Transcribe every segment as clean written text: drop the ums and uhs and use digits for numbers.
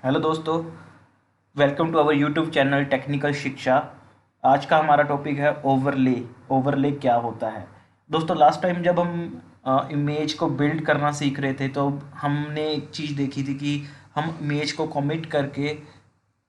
Hello दोस्तों, welcome to our YouTube channel technical Shiksha. आज का हमारा टॉपिक है ओवरले। ओवरले क्या होता है? दोस्तों, लास्ट टाइम जब हम इमेज को बिल्ड करना सीख रहे थे तो हमने एक चीज़ देखी थी कि हम इमेज को कमिट करके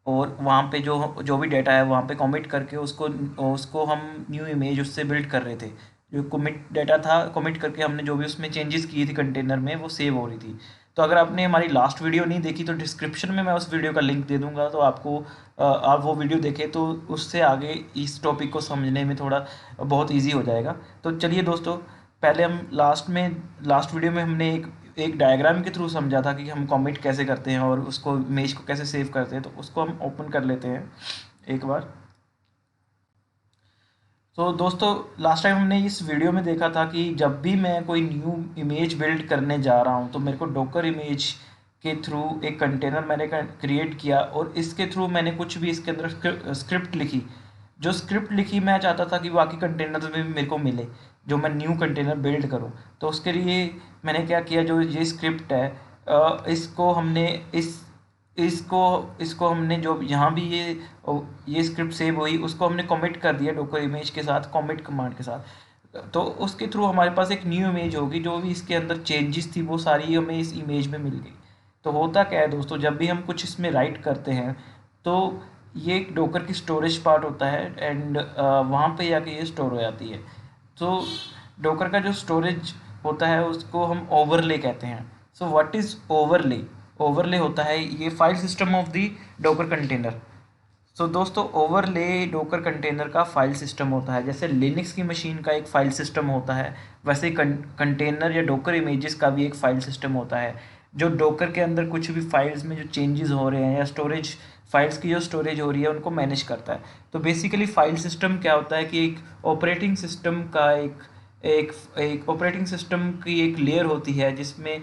और वहाँ पे जो जो भी डेटा है वहाँ पे कमिट करके उसको उसको हम न्यू इमेज उससे बिल्ड कर रहे थे। जो कमिट डेटा था, कमिट करके हमने जो भी उसमें चेंजेस किए थे कंटेनर में, वो सेव हो रही थी। तो अगर आपने हमारी लास्ट वीडियो नहीं देखी तो डिस्क्रिप्शन में मैं उस वीडियो का लिंक दे दूंगा, तो आप वो वीडियो देखें तो उससे आगे इस टॉपिक को समझने में थोड़ा बहुत ईजी हो जाएगा। तो चलिए दोस्तों, पहले हम लास्ट वीडियो में हमने एक एक डायग्राम के थ्रू समझा था कि हम कमिट कैसे करते हैं और उसको इमेज को कैसे सेव करते हैं। तो उसको हम ओपन कर लेते हैं एक बार। तो दोस्तों, लास्ट टाइम हमने इस वीडियो में देखा था कि जब भी मैं कोई न्यू इमेज बिल्ड करने जा रहा हूँ तो मेरे को डॉकर इमेज के थ्रू एक कंटेनर मैंने क्रिएट किया और इसके थ्रू मैंने कुछ भी इसके अंदर स्क्रिप्ट लिखी। जो स्क्रिप्ट लिखी मैं चाहता था कि बाकी कंटेनर में भी मेरे को मिले, जो मैं न्यू कंटेनर बिल्ड करूँ। तो उसके लिए मैंने क्या किया, जो ये स्क्रिप्ट है इसको हमने इसको इसको हमने जो यहाँ भी ये स्क्रिप्ट सेव हुई उसको हमने कमिट कर दिया डॉकर इमेज के साथ, कमिट कमांड के साथ। तो उसके थ्रू हमारे पास एक न्यू इमेज होगी, जो भी इसके अंदर चेंजेस थी वो सारी हमें इस इमेज में मिल गई। तो होता क्या है दोस्तों, जब भी हम कुछ इसमें राइट करते हैं तो ये एक डॉकर की स्टोरेज पार्ट होता है एंड वहाँ पे जाके ये स्टोर हो जाती है। तो डॉकर का जो स्टोरेज होता है उसको हम ओवरले कहते हैं। So what is overlay? Overlay होता है ये file system of the docker container. So दोस्तों, ओवरले डोकर कंटेनर का फाइल सिस्टम होता है। जैसे लिनक्स की मशीन का एक फाइल सिस्टम होता है, वैसे कंटेनर या डोकर इमेजेस का भी एक फाइल सिस्टम होता है। जो डोकर के अंदर कुछ भी फाइल्स में जो चेंजेस हो रहे हैं या स्टोरेज फाइल्स की जो स्टोरेज हो रही है उनको मैनेज करता है। तो बेसिकली फाइल सिस्टम क्या होता है कि एक ऑपरेटिंग सिस्टम का एक एक ऑपरेटिंग सिस्टम की एक लेयर होती है जिसमें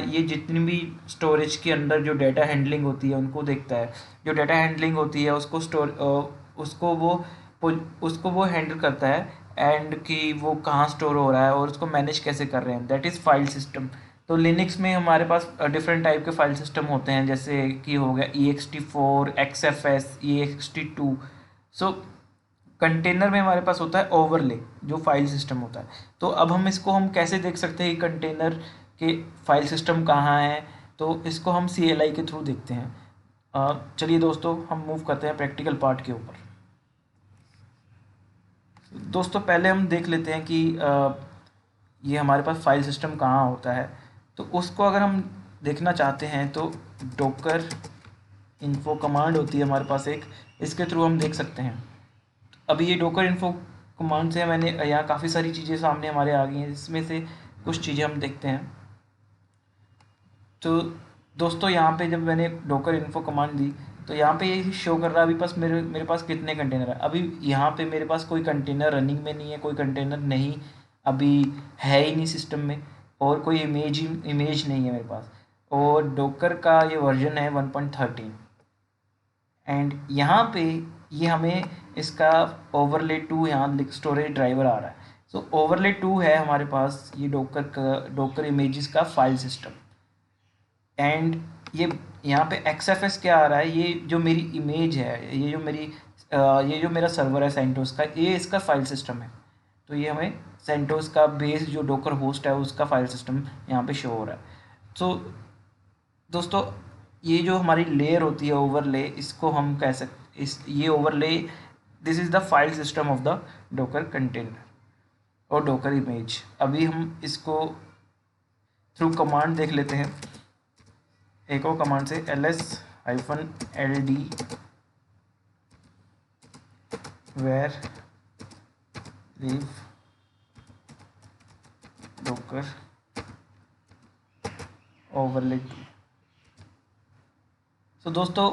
ये जितनी भी स्टोरेज के अंदर जो डाटा हैंडलिंग होती है उनको देखता है। जो डाटा हैंडलिंग होती है उसको वो उसको वो हैंडल करता है एंड कि वो कहाँ स्टोर हो रहा है और उसको मैनेज कैसे कर रहे हैं, दैट इज़ फाइल सिस्टम। तो लिनक्स में हमारे पास डिफरेंट टाइप के फाइल सिस्टम होते हैं, जैसे कि हो गया ext4, xfs, ext2। सो कंटेनर में हमारे पास होता है ओवरले, जो फाइल सिस्टम होता है। तो अब हम कैसे देख सकते हैं कि कंटेनर के फाइल सिस्टम कहाँ है? तो इसको हम CLI के थ्रू देखते हैं। चलिए दोस्तों, हम मूव करते हैं प्रैक्टिकल पार्ट के ऊपर। दोस्तों, पहले हम देख लेते हैं कि ये हमारे पास फाइल सिस्टम कहाँ होता है। तो उसको अगर हम देखना चाहते हैं तो डॉकर इन्फो कमांड होती है हमारे पास एक, इसके थ्रू हम देख सकते हैं। अभी ये डॉकर इन्फो कमांड से मैंने यहाँ काफ़ी सारी चीज़ें सामने हमारे आ गई हैं, इसमें से कुछ चीज़ें हम देखते हैं। तो दोस्तों, यहाँ पे जब मैंने डॉकर इन्फो कमांड दी तो यहाँ पे ये शो कर रहा है अभी पास मेरे मेरे पास कितने कंटेनर है। अभी यहाँ पे मेरे पास कोई कंटेनर रनिंग में नहीं है, कोई कंटेनर नहीं अभी है ही नहीं सिस्टम में, और कोई इमेज नहीं है मेरे पास। और डॉकर का ये वर्जन है 1.13 एंड यहाँ पे ये हमें इसका ओवरले 2 यहाँ स्टोरेज ड्राइवर आ रहा है। सो ओवरले 2 है हमारे पास ये डॉकर इमेजेस का फाइल सिस्टम। एंड ये यहाँ पे XFS क्या आ रहा है, ये जो मेरी इमेज है, ये जो मेरा सर्वर है सेंटोस का, ये इसका फाइल सिस्टम है। तो ये हमें सेंटोस का बेस जो डोकर होस्ट है उसका फाइल सिस्टम यहाँ पे शो हो रहा है। तो दोस्तों, ये जो हमारी लेयर होती है ओवरले, इसको हम कह सकते इस ये overlay, this is the file system of the docker container और डोकर इमेज। अभी हम इसको थ्रू कमांड देख लेते हैं। एक और कमांड से ls-ld where leave docker overlay 2। तो दोस्तों,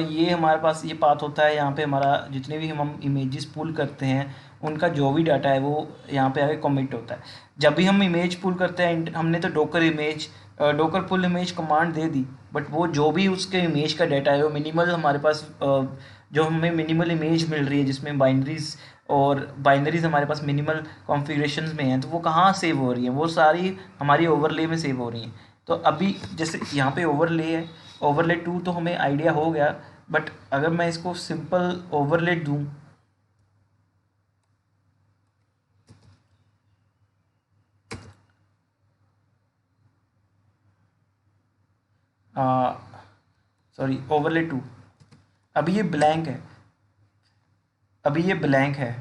ये हमारे पास ये पाथ होता है। यहाँ पे हमारा जितने भी हम इमेजेस पुल करते हैं उनका जो भी डाटा है वो यहाँ पे आके कमिट होता है। जब भी हम इमेज पुल करते हैं, हमने तो डोकर पुल इमेज कमांड दे दी, बट वो जो भी उसके इमेज का डाटा है वो मिनिमल हमारे पास जो हमें मिनिमल इमेज मिल रही है जिसमें बाइनरीज हमारे पास मिनिमल कॉन्फ़िगरेशंस में हैं, तो वो कहाँ सेव हो रही हैं? वो सारी हमारी ओवरले में सेव हो रही हैं। तो अभी जैसे यहाँ पे ओवरले है, ओवरले टू तो हमें आइडिया हो गया, बट अगर मैं इसको सिंपल ओवरले दूँ, सॉरी ओवरले टू, अभी ये ब्लैंक है, अभी ये ब्लैंक है।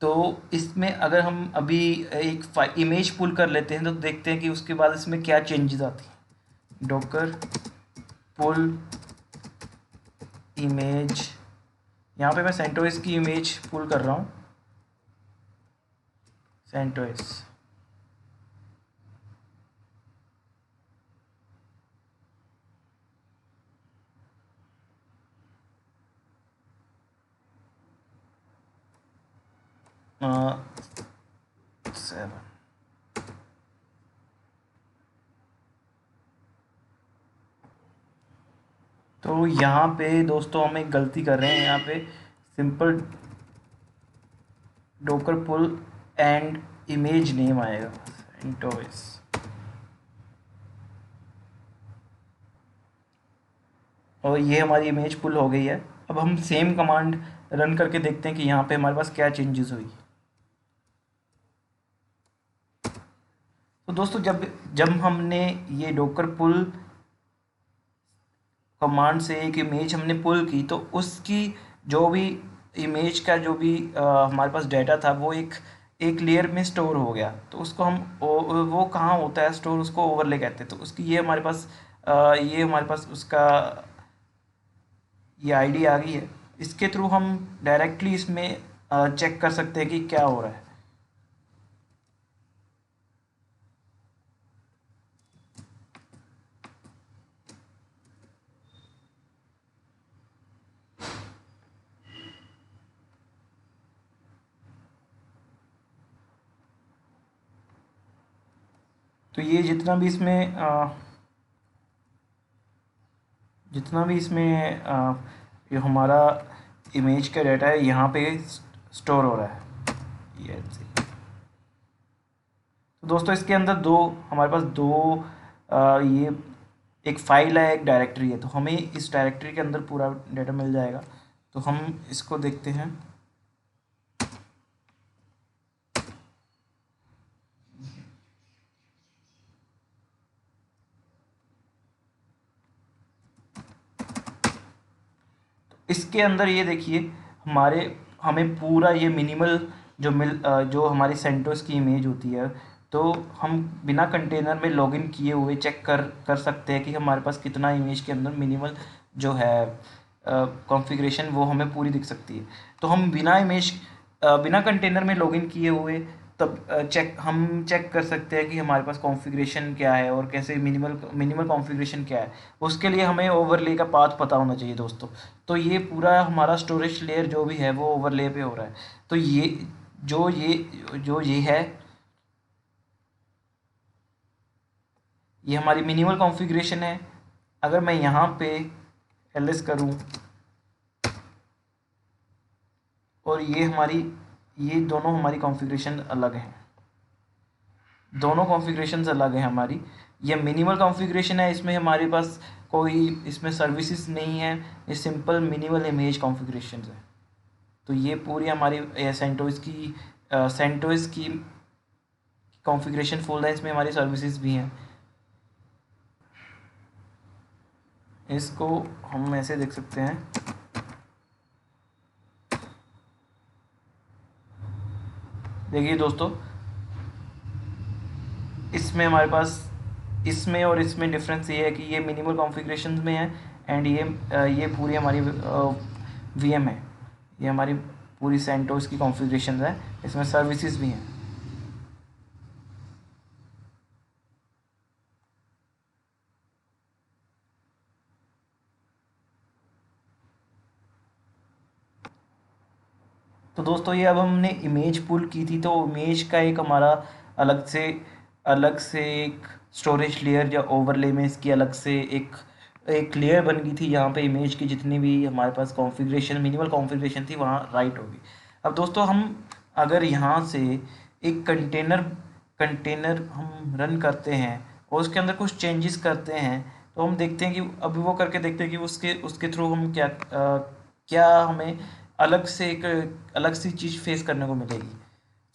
तो इसमें अगर हम अभी एक इमेज पुल कर लेते हैं तो देखते हैं कि उसके बाद इसमें क्या चेंजेस आती हैं। डॉकर पुल इमेज, यहाँ पे मैं सेंटोस की इमेज पुल कर रहा हूँ, सेंटोस। सेवन, तो यहाँ पे दोस्तों हम एक गलती कर रहे हैं, यहाँ पे simple Docker pull and image name आएगा सेंटोस। और ये हमारी इमेज पुल हो गई है। अब हम सेम कमांड रन करके देखते हैं कि यहाँ पे हमारे पास क्या चेंजेस हुई। तो दोस्तों जब जब हमने ये डॉकर पुल कमांड से एक इमेज हमने पुल की, तो उसकी जो भी इमेज का जो भी हमारे पास डाटा था वो एक लेयर में स्टोर हो गया। तो उसको हम वो कहाँ होता है स्टोर, उसको ओवरले कहते हैं। तो उसकी ये हमारे पास उसका ये आईडी आ गई है। इसके थ्रू हम डायरेक्टली इसमें चेक कर सकते हैं कि क्या हो रहा है। तो ये जितना भी इसमें ये हमारा इमेज का डाटा है यहाँ पे स्टोर हो रहा है। ये तो दोस्तों इसके अंदर हमारे पास ये एक फाइल है, एक डायरेक्टरी है। तो हमें इस डायरेक्टरी के अंदर पूरा डाटा मिल जाएगा। तो हम इसको देखते हैं। इसके अंदर ये देखिए हमें पूरा ये मिनिमल जो हमारी सेंटोस की इमेज होती है, तो हम बिना कंटेनर में लॉगिन किए हुए चेक कर सकते हैं कि हमारे पास कितना इमेज के अंदर मिनिमल जो है कॉन्फ़िगरेशन वो हमें पूरी दिख सकती है। तो हम बिना कंटेनर में लॉगिन किए हुए तब हम चेक कर सकते हैं कि हमारे पास कॉन्फ़िगरेशन क्या है और कैसे मिनिमल कॉन्फ़िगरेशन क्या है। उसके लिए हमें ओवरले का पाथ पता होना चाहिए दोस्तों। तो ये पूरा हमारा स्टोरेज लेयर जो भी है वो ओवरले पे हो रहा है। तो ये है, ये हमारी मिनिमल कॉन्फ़िगरेशन है। अगर मैं यहाँ पे एलएस करूँ और ये दोनों हमारी कॉन्फ़िगरेशन अलग हैं, दोनों कॉन्फ़िगरेशंस अलग हैं हमारी। ये मिनिमल कॉन्फ़िगरेशन है, इसमें हमारे पास कोई इसमें सर्विसेज नहीं है, ये सिंपल मिनिमल इमेज कॉन्फ़िगरेशन है। तो ये पूरी हमारी सेंटोस की कॉन्फ़िगरेशन फुल है, इसमें हमारी सर्विसेज भी हैं। इसको हम ऐसे देख सकते हैं। देखिए दोस्तों, इसमें हमारे पास इसमें और इसमें डिफरेंस ये है कि ये मिनिमल कॉन्फ़िगरेशन में है एंड ये पूरी हमारी वीएम है। ये हमारी पूरी सेंटोस की कॉन्फ़िगरेशन है, इसमें सर्विसेज भी हैं। तो दोस्तों ये अब हमने इमेज पुल की थी, तो इमेज का एक हमारा अलग से एक स्टोरेज लेयर या ओवरले में इसकी अलग से एक लेयर बन गई थी। यहाँ पे इमेज की जितनी भी हमारे पास मिनिमल कॉन्फ़िगरेशन थी वहाँ राइट होगी। अब दोस्तों हम अगर यहाँ से एक कंटेनर हम रन करते हैं और उसके अंदर कुछ चेंजेस करते हैं, तो हम देखते हैं कि अभी वो करके देखते हैं कि उसके उसके थ्रू हम क्या हमें अलग सी चीज़ फेस करने को मिलेगी।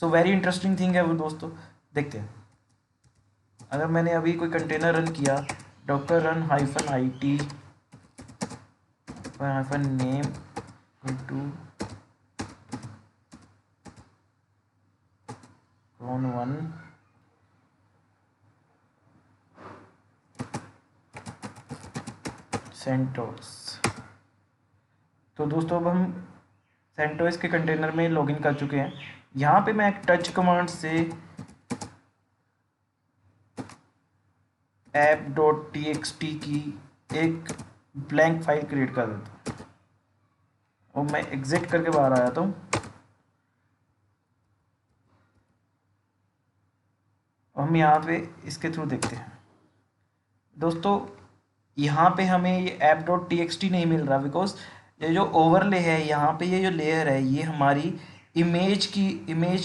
सो वेरी इंटरेस्टिंग थिंग है वो दोस्तों, देखते हैं। अगर मैंने अभी कोई कंटेनर रन किया, docker run hyphen I T hyphen name to clone 1 CentOS. तो दोस्तों अब हम सेंटोस के कंटेनर में लॉगिन कर चुके हैं। यहाँ पे मैं एक टच कमांड से app.txt की एक ब्लैंक फाइल क्रिएट कर देता हूँ और मैं एग्जिट करके बाहर आ जाता हूँ। हम यहाँ पे इसके थ्रू देखते हैं दोस्तों, यहाँ पे हमें ये app.txt नहीं मिल रहा, बिकॉज ये जो ओवरले है यहाँ पे, ये जो लेयर है ये हमारी इमेज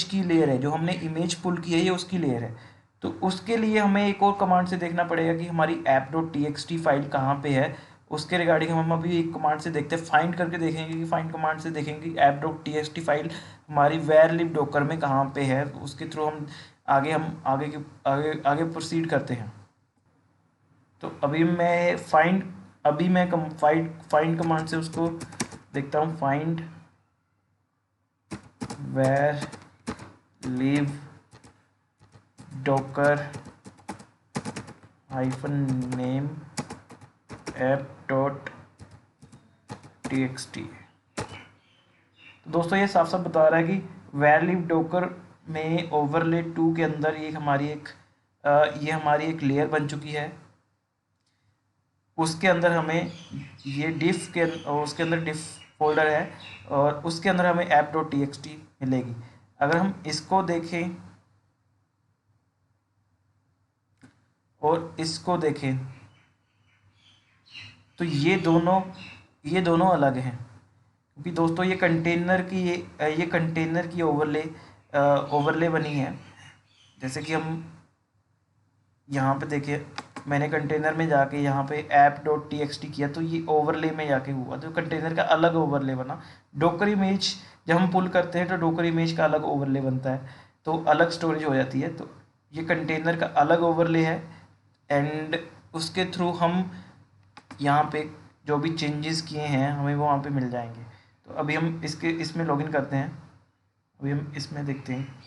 की लेयर है, जो हमने इमेज पुल की है ये उसकी लेयर है। तो उसके लिए हमें एक और कमांड से देखना पड़ेगा कि हमारी app.txt फाइल कहाँ पे है। उसके रिगार्डिंग हम अभी एक कमांड से देखते हैं, फाइंड करके देखेंगे कि फाइंड कमांड से देखेंगे कि app.txt फाइल हमारी वेयर लिब डॉकर में कहाँ पे है। उसके थ्रू हम आगे प्रोसीड करते हैं। तो अभी मैं फाइंड कमांड से उसको देखता हूँ, find where live Docker hyphen name app dot txt। तो दोस्तों ये साफ साफ बता रहा है कि वेयर लिव डॉकर में ओवरले 2 के अंदर ये हमारी एक लेयर बन चुकी है। उसके अंदर हमें ये उसके अंदर डिफ फोल्डर है और उसके अंदर हमें app.txt मिलेगी। अगर हम इसको देखें और इसको देखें तो ये दोनों अलग हैं, क्योंकि दोस्तों ये कंटेनर की ओवरले बनी है। जैसे कि हम यहाँ पे देखिए, मैंने कंटेनर में जाके यहाँ पे app.txt किया तो ये ओवरले में जाके हुआ, तो कंटेनर का अलग ओवरले बना। डॉकर इमेज जब हम पुल करते हैं तो डॉकर इमेज का अलग ओवरले बनता है, तो अलग स्टोरेज हो जाती है। तो ये कंटेनर का अलग ओवरले है एंड उसके थ्रू हम यहाँ पे जो भी चेंजेस किए हैं हमें वो वहाँ पे मिल जाएंगे। तो अभी हम इसमें लॉगिन करते हैं, अभी हम इसमें देखते हैं।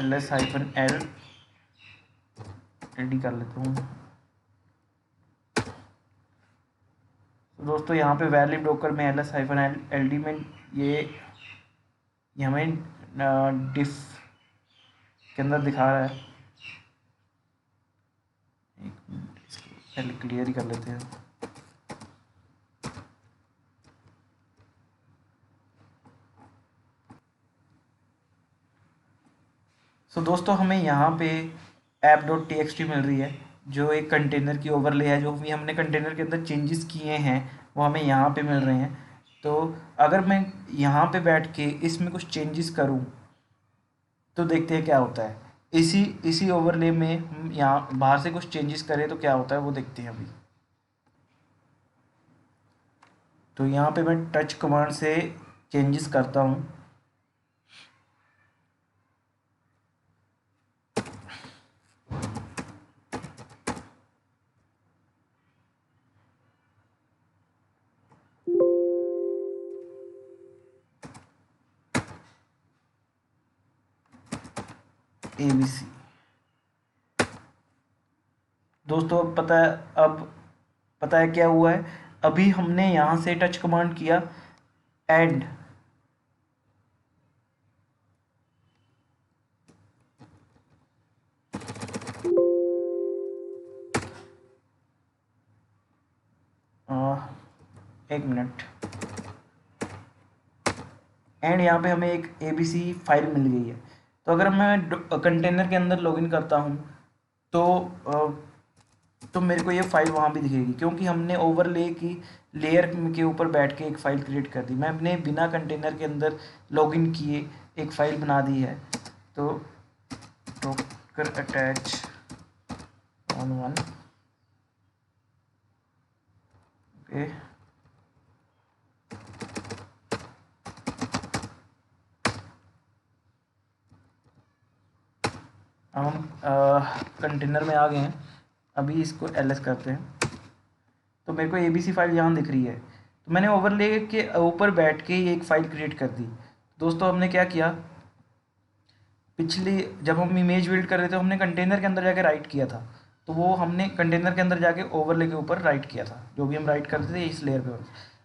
ls-l रेडी कर लेता हूँ। तो दोस्तों यहाँ पे वैलिड डॉकर में ls-ld में ये हमें डिफ के अंदर दिखा रहा है। एक मिनट, इसको पहले क्लियर ही कर लेते हैं। सो दोस्तों हमें यहाँ पे app.txt मिल रही है, जो एक कंटेनर की ओवरले है। जो भी हमने कंटेनर के अंदर चेंजेस किए हैं वो हमें यहाँ पे मिल रहे हैं। तो अगर मैं यहाँ पे बैठ के इसमें कुछ चेंजेस करूँ तो देखते हैं क्या होता है। इसी ओवरले में हम यहाँ बाहर से कुछ चेंजेस करें तो क्या होता है वो देखते हैं अभी। तो यहाँ पे मैं टच कमांड से चेंजेस करता हूँ। ABC दोस्तों, अब पता है क्या हुआ है। अभी हमने यहाँ से टच कमांड किया एंड एक मिनट, एंड यहाँ पे हमें एक ABC फाइल मिल गई है। तो अगर मैं कंटेनर के अंदर लॉगिन करता हूँ तो तो मेरे को ये फाइल वहाँ भी दिखेगी, क्योंकि हमने ओवरले की लेयर के ऊपर बैठ के एक फ़ाइल क्रिएट कर दी। मैंने बिना कंटेनर के अंदर लॉगिन किए एक फ़ाइल बना दी है। तो Docker attach on one, okay, अब हम कंटेनर में आ गए हैं। अभी इसको ls करते हैं, तो मेरे को abc फाइल यहाँ दिख रही है। तो मैंने ओवरले के ऊपर बैठ के एक फ़ाइल क्रिएट कर दी। दोस्तों हमने क्या किया, पिछले जब हम इमेज बिल्ड कर रहे थे हमने कंटेनर के अंदर जाके राइट किया था, तो वो हमने कंटेनर के अंदर जाके ओवरले के ऊपर राइट किया था, जो भी हम राइट करते थे इस लेयर पे।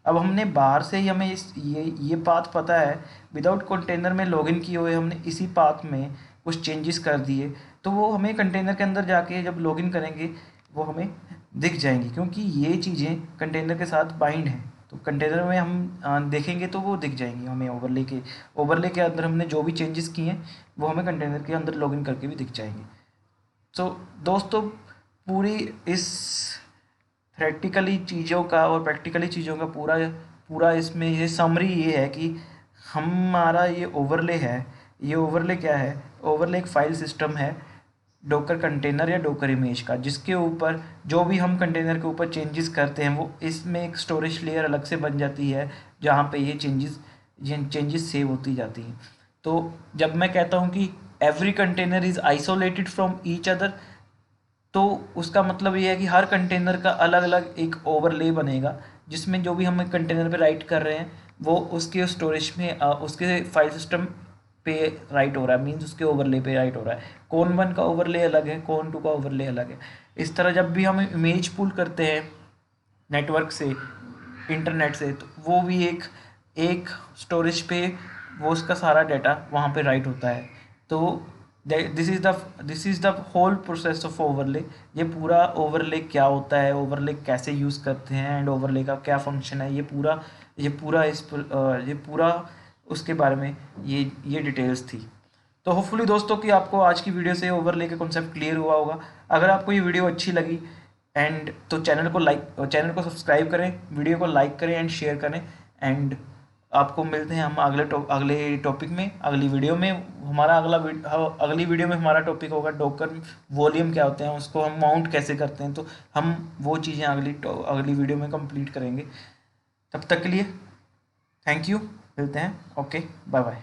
अब हमने बाहर से ही हमें ये पाथ पता है, विदाउट कंटेनर में लॉगिन किए हुए हमने इसी पाथ में कुछ चेंजेस कर दिए, तो वो हमें कंटेनर के अंदर जाके जब लॉगिन करेंगे वो हमें दिख जाएंगी, क्योंकि ये चीज़ें कंटेनर के साथ बाइंड हैं। तो कंटेनर में हम देखेंगे तो वो दिख जाएंगी हमें। ओवरले के अंदर हमने जो भी चेंजेस किए हैं वो हमें कंटेनर के अंदर लॉगिन करके भी दिख जाएंगे। तो दोस्तों पूरी इस थ्योरेटिकली चीज़ों का और प्रैक्टिकली चीज़ों का पूरा पूरा इसमें ये समरी ये है कि हमारा ये ओवरले है। ये ओवरले क्या है, ओवरले एक फाइल सिस्टम है डोकर कंटेनर या डोकर इमेज का, जिसके ऊपर जो भी हम कंटेनर के ऊपर चेंजेस करते हैं वो इसमें एक स्टोरेज लेयर अलग से बन जाती है, जहाँ पे ये चेंजेस सेव होती जाती हैं। तो जब मैं कहता हूँ कि every container is isolated from each other, तो उसका मतलब ये है कि हर कंटेनर का अलग अलग एक ओवरले बनेगा, जिसमें जो भी हम कंटेनर पे राइट कर रहे हैं वो उसके स्टोरेज में उसके फाइल सिस्टम पे राइट हो रहा है, मीन्स उसके ओवरले पे राइट हो रहा है। कौन वन का ओवरले अलग है, कौन टू का ओवरले अलग है। इस तरह जब भी हम इमेज पुल करते हैं नेटवर्क से, इंटरनेट से, तो वो भी एक एक स्टोरेज पे वो उसका सारा डाटा वहाँ पे राइट होता है। तो this is the whole process of overlay. ये पूरा ओवरले क्या होता है, ओवरले कैसे यूज़ करते हैं, एंड ओवरले का क्या फंक्शन है, ये पूरा उसके बारे में ये डिटेल्स थी। तो होपफुली दोस्तों कि आपको आज की वीडियो से ओवरले का कॉन्सेप्ट क्लियर हुआ होगा। अगर आपको ये वीडियो अच्छी लगी तो चैनल को सब्सक्राइब करें, वीडियो को लाइक करें एंड शेयर करें। एंड आपको मिलते हैं हम अगले टॉपिक में, अगली वीडियो में। अगली वीडियो में हमारा टॉपिक होगा डॉकर वॉल्यूम क्या होते हैं, उसको हम माउंट कैसे करते हैं। तो हम वो चीज़ें अगली वीडियो में कंप्लीट करेंगे। तब तक के लिए थैंक यू, मिलते हैं, ओके, बाय बाय।